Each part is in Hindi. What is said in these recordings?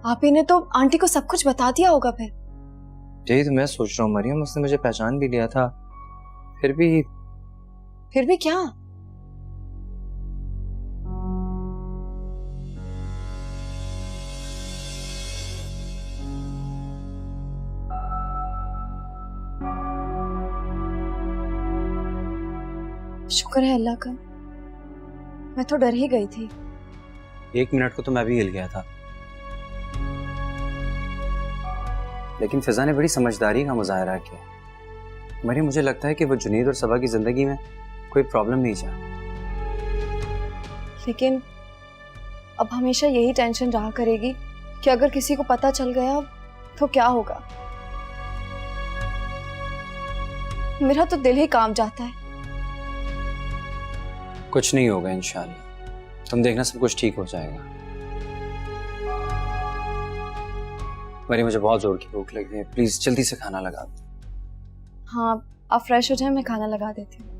आप ही ने तो आंटी को सब कुछ बता दिया होगा फिर। यही तो मैं सोच रहा हूँ मरियम, उसने मुझे पहचान भी लिया था। फिर भी क्या? शुक्र है अल्लाह का, मैं तो डर ही गई थी। 1 मिनट को तो मैं भी हिल गया था, लेकिन फिजा ने बड़ी समझदारी का मुजाहरा किया। मरियम, मुझे लगता है कि वो जुनैद और सबा की जिंदगी में कोई प्रॉब्लम नहीं चाहती। लेकिन अब हमेशा यही टेंशन रहा करेगी कि अगर किसी को पता चल गया तो क्या होगा। मेरा तो दिल ही कांप जाता है। कुछ नहीं होगा इंशाल्लाह, तुम देखना सब कुछ ठीक हो जाएगा। मरियम, मुझे बहुत जोर की भूख लगी है, प्लीज जल्दी से खाना लगा दो। हाँ, आप फ्रेश हो जाए, मैं खाना लगा देती हूँ।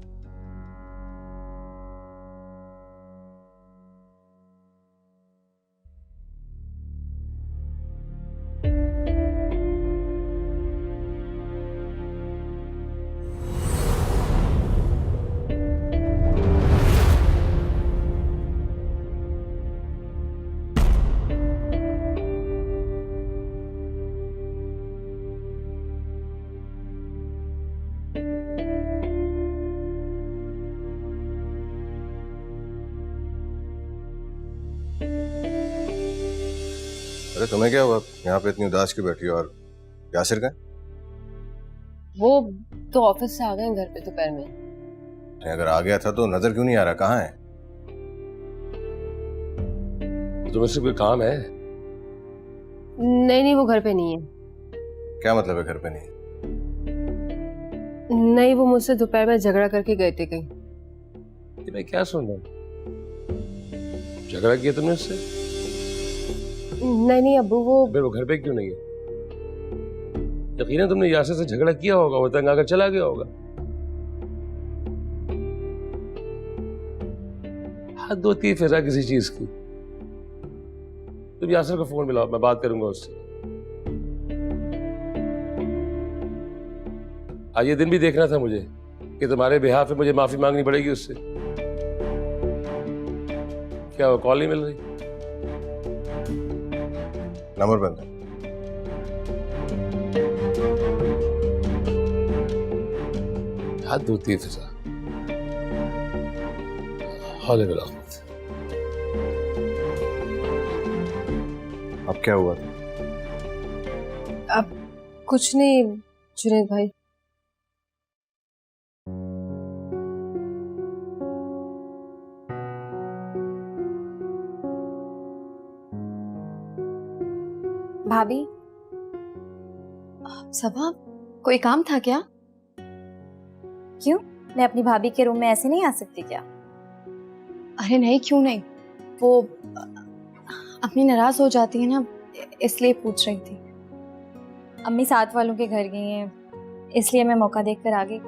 अरे तुम्हें क्या हुआ, यहाँ पे इतनी उदास क्यों बैठी हो? और यासिर का? वो तो ऑफिस से आ गए घर पे दोपहर में। अगर आ गया था तो नजर क्यों नहीं आ रहा, कहाँ है? तुम्हें से कोई काम है? नहीं, वो घर पे नहीं है। क्या मतलब है घर पे नहीं? नहीं, वो मुझसे दोपहर में झगड़ा करके गए थे कहीं। कि मैं क्या सुन रहा हूँ? झगड़ा किया तुमने उससे? नहीं अब्बू, वो घर पे क्यों नहीं है? यकीनन तुमने यासिर से झगड़ा किया होगा, वो तंग आकर चला गया होगा। हद होती है फिजा किसी चीज की। तुम यासिर को फोन मिलाओ, मैं बात करूंगा उससे। आज ये दिन भी देखना था मुझे कि तुम्हारे बिहाफ पे मुझे माफी मांगनी पड़ेगी उससे। क्या वो कॉल नहीं मिल रही? नंबर बंद है। हद होती है फिजा। हौले बिला कुव्वत। अब क्या हुआ? अब कुछ नहीं जुनैद भाई। भाभी, सबा, कोई काम था क्या? क्यों? मैं अपनी भाभी के रूम में ऐसे नहीं आ सकती क्या? अरे नहीं, क्यों नहीं, वो अम्मी नाराज हो जाती है ना, इसलिए पूछ रही थी। अम्मी साथ वालों के घर गई हैं, इसलिए मैं मौका देखकर आ गई।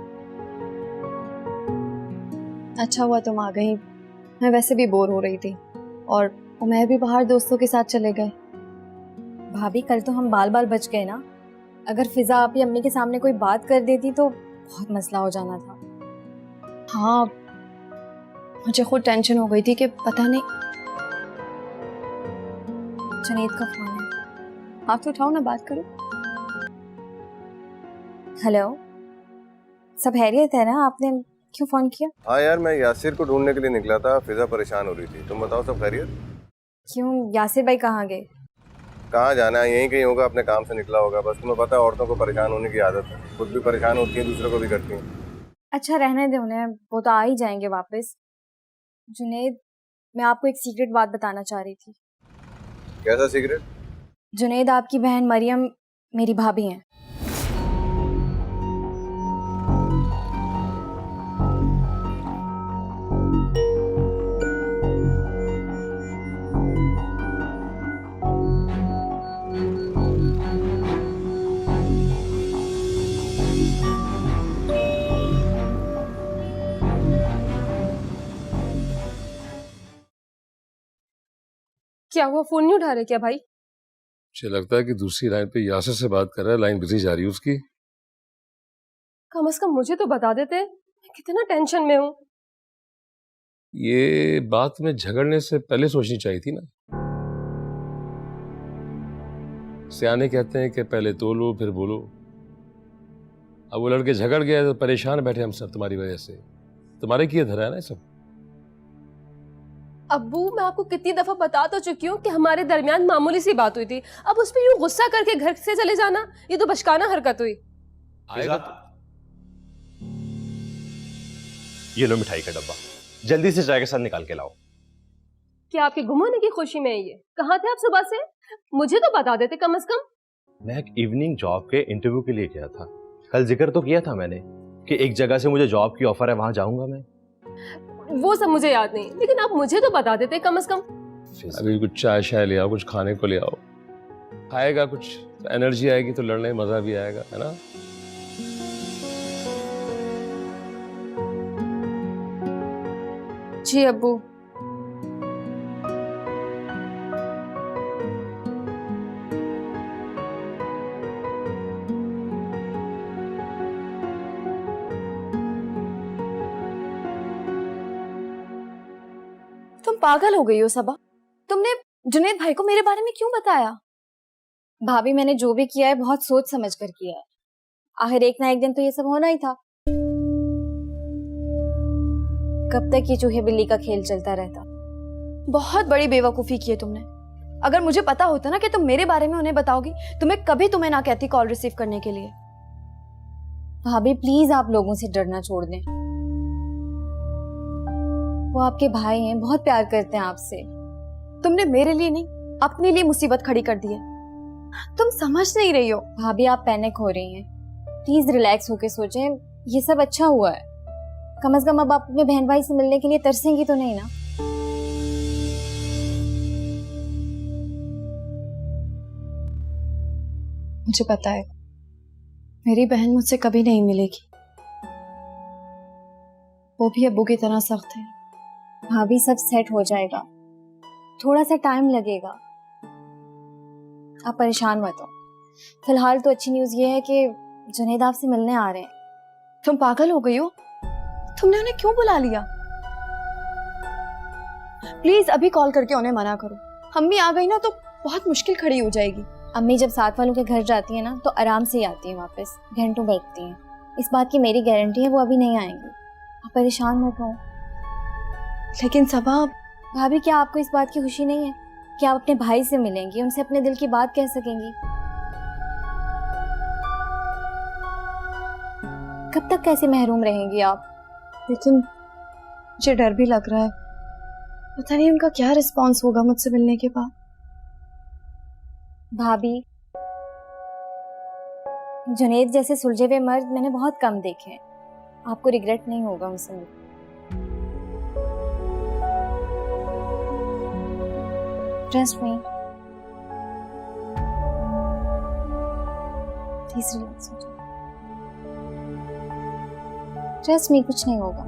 अच्छा हुआ तुम आ गई, मैं वैसे भी बोर हो रही थी और उमैर भी बाहर दोस्तों के साथ चले गए। भाभी, कल तो हम बाल बाल बच गए ना। अगर फिजा आप ही अम्मी के सामने कोई बात कर देती तो बहुत मसला हो जाना था। हाँ, मुझे खुद टेंशन हो गई थी कि पता नहीं। जुनैद का फोन है। हाथ उठाओ ना, बात करो। हेलो, सब खैरियत है ना? आपने क्यों फोन किया? हाँ यार, मैं यासिर को ढूंढने के लिए निकला था, फिजा परेशान हो रही थी। तुम बताओ, सब खैरियत? क्यों, यासिर भाई कहाँ गए? कहाँ जाना है, यहीं कहीं होगा, अपने काम से निकला होगा। बस तुम्हें पता है औरतों को परेशान होने की आदत है, खुद भी परेशान होती है, दूसरों को भी करती हैं। अच्छा रहने दे उन्हें, वो तो आ ही जाएंगे वापस। जुनैद, मैं आपको एक सीक्रेट बात बताना चाह रही थी। कैसा सीक्रेट? जुनैद, आपकी बहन मरियम मेरी भाभी हैं। क्या हुआ, फोन नहीं उठा रहे क्या भाई? मुझे लगता है कि दूसरी लाइन पे यासिर से बात कर रहा है, लाइन बिजी जा रही है उसकी। कम से कम मुझे तो बता देते, मैं कितना टेंशन में हूँ। ये बात में झगड़ने से पहले सोचनी चाहिए थी ना। सियाने कहते हैं कि पहले तोलो फिर बोलो। अब वो लड़के झगड़ गए तो परेशान बैठे हम सब तुम्हारी वजह से। तुम्हारे किए धरा है ना सब। अब्बू, मैं आपको कितनी दफा बता तो चुकी हूँ कि हमारे दरमियान मामूली सी बात हुई थी। अब उस पर यूं गुस्सा करके घर से चले जाना, ये तो बचकाना हरकत हुई। आएगा ये लो मिठाई का डब्बा, जल्दी से चाय के साथ निकाल के लाओ। क्या आपकी गुम होने की खुशी में है ये? कहाँ थे आप सुबह से? मुझे तो बता देते कम से कम। मैं एक इवनिंग जॉब के इंटरव्यू के लिए गया था। कल जिक्र तो किया था मैंने कि एक जगह से मुझे जॉब की ऑफर है, वहां जाऊंगा मैं। वो सब मुझे याद नहीं, लेकिन आप मुझे तो बता देते कम से कम। अभी कुछ चाय शाय ले आओ, कुछ खाने को ले आओ। खाएगा कुछ तो एनर्जी आएगी, तो लड़ने में मजा भी आएगा, है ना। जी अब्बू। तुम पागल हो गई हो सबा। तुमने जुनैद भाई को मेरे बारे में क्यों बताया? भाभी, मैंने जो भी किया है बहुत सोच समझ कर किया है। आखिर एक ना एक दिन तो ये सब होना ही था। कब तक ये चूहे बिल्ली का खेल चलता रहता। बहुत बड़ी बेवकूफी की है तुमने। अगर मुझे पता होता ना कि तुम मेरे बारे में उन्हें बताओगी, तुम्हें कभी तुम्हें ना कहती कॉल रिसीव करने के लिए। भाभी प्लीज आप लोगों से डरना छोड़ दें। वो आपके भाई हैं, बहुत प्यार करते हैं आपसे। तुमने मेरे लिए नहीं, अपने लिए मुसीबत खड़ी कर दी है। तुम समझ नहीं रही हो। भाभी आप पैनिक हो रही हैं, प्लीज रिलैक्स होके सोचें। ये सब अच्छा हुआ है। कम से कम अब आप अपने बहन भाई से मिलने के लिए तरसेंगी तो नहीं ना? मुझे पता है मेरी बहन मुझसे कभी नहीं मिलेगी। वो भी अब्बू की तरह सख्त है। भाभी सब सेट हो जाएगा, थोड़ा सा टाइम लगेगा। आप परेशान मत हो। फिलहाल तो अच्छी न्यूज ये है कि जुनैद आपसे मिलने आ रहे हैं। तुम पागल हो गई हो? तुमने उन्हें क्यों बुला लिया? प्लीज अभी कॉल करके उन्हें मना करो। अम्मी आ गई ना तो बहुत मुश्किल खड़ी हो जाएगी। अम्मी जब साथ वालों के घर जाती है ना तो आराम से ही आती है वापस, घंटों बैठती हैं। इस बात की मेरी गारंटी है वो अभी नहीं आएंगी। आप परेशान मत हो। लेकिन सबा, भाभी क्या आपको इस बात की खुशी नहीं है कि आप अपने भाई से मिलेंगी, उनसे अपने दिल की बात कह सकेंगी? कब तक कैसे महरूम रहेंगी आप? लेकिन मुझे डर भी लग रहा है। पता नहीं उनका क्या रिस्पॉन्स होगा मुझसे मिलने के बाद। भाभी, जुनैद जैसे सुलझे हुए मर्द मैंने बहुत कम देखे हैं। आपको रिग्रेट नहीं होगा उनसे मिलकर। Trust me. प्लीज रिलैक्स हो जाओ। ट्रस्ट मी, कुछ नहीं होगा।